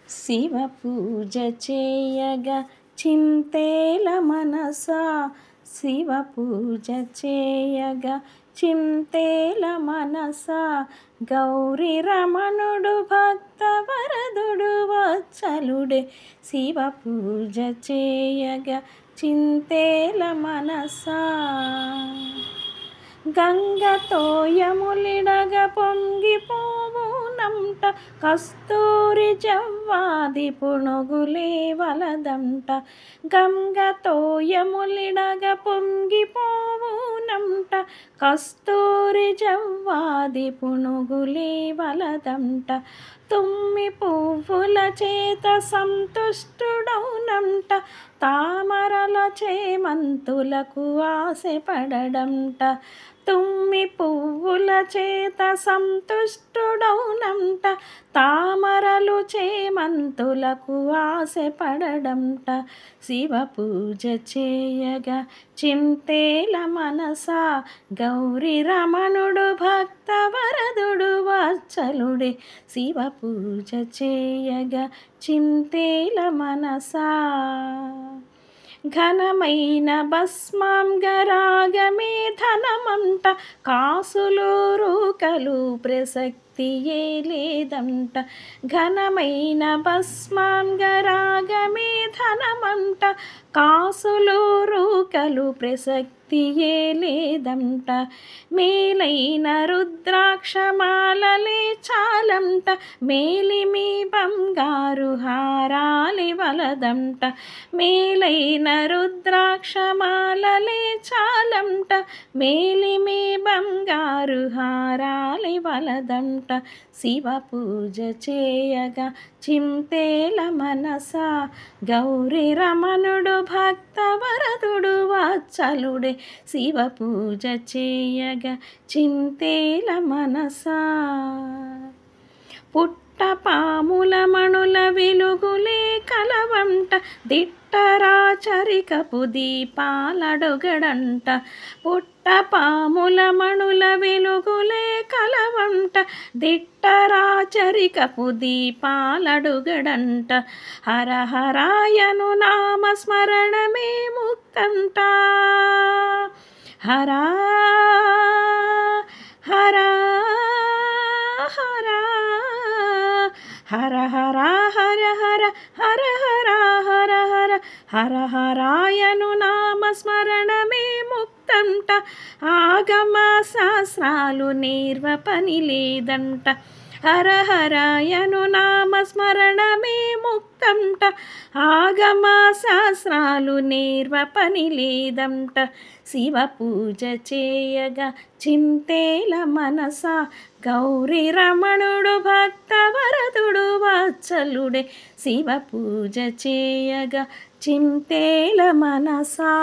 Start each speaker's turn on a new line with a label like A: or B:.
A: శివ పూజ చేయగా చింతేల మనసా, శివ పూజ చేయగా చింతేల మనసా, గౌరీ రమణుడు భక్త వరదుడు వత్సలుడే, శివ పూజ చేయగా చింతేల మనసా. గంగతో యములిడగ పొంగిపోవునంట, కస్తూరి జవ్వాది పుణుగులే వలదంట. గంగతో యములిడగ పొంగిపోవునంట, కస్తూరి జవ్వాది పుణుగులే వలదంట. తుమ్మి పువ్వుల చేత సంతుష్టుడౌనంట, తామరల చేమంతులకు ఆశపడడంట. తుమ్మి పువ్వుల చేత సంతుష్టుడౌనంట, తామరలు చేమంతులకు ఆశపడడంట. శివ పూజ చేయగా చింతేల మనసా, గౌరీ రమణుడు భక్త వరదుడు వత్సలుడే, శివ పూజ చేయగా చింతేల మనసా. ఘనమైన భస్మాంగరాగమే ధనమంట, కాసులు రూకలు ప్రసక్తియే లేదంట. ఘనమైన భస్మాంగరాగమే ధనమంట, కాసులు రూకలు ప్రసక్తియే లేదంట. మేలైన రుద్రాక్షమాలలే చాలంట, మేలిమి బంగారు హారాలి వలదంట. మేలైన రుద్రాక్షమాలలే చాలంట, మేలిమి బంగారు హారాలి వలదంట. శివ పూజ చేయగా చింతేల మనసా, గౌరీ రమణుడు భక్త వరదుడు వత్సలుడే, శివ పూజ చేయగా చింతేల మనసా. పుట్టపాముల మణుల వెలుగులే కలవంట, దిట్టరాచరికపు దీపాలడుగడంట. పుట్టపాముల మణుల వెలుగులే కలవంట, దిట్టరాచరికపు దీపాలడుగడంట. హర హరాయను నామస్మరణమే ముక్తంట. హరా హరా హరా హర హర హర హర హర హర హర హర హర హరాయను నామస్మరణమే ముక్తంట. ఆగమ శాస్త్రాలు నేర్వ పని లేదంట, హర హరాయను నామస్మరణమే ముక్తంట. ఆగమ శాస్త్రాలు నేర్వ పని లేదంట. శివ పూజ చేయగా చింతేల మనసా, గౌరీ రమణుడు భక్త వరదుడు వత్సలుడే, శివ పూజ చేయగా చింతేల మనసా.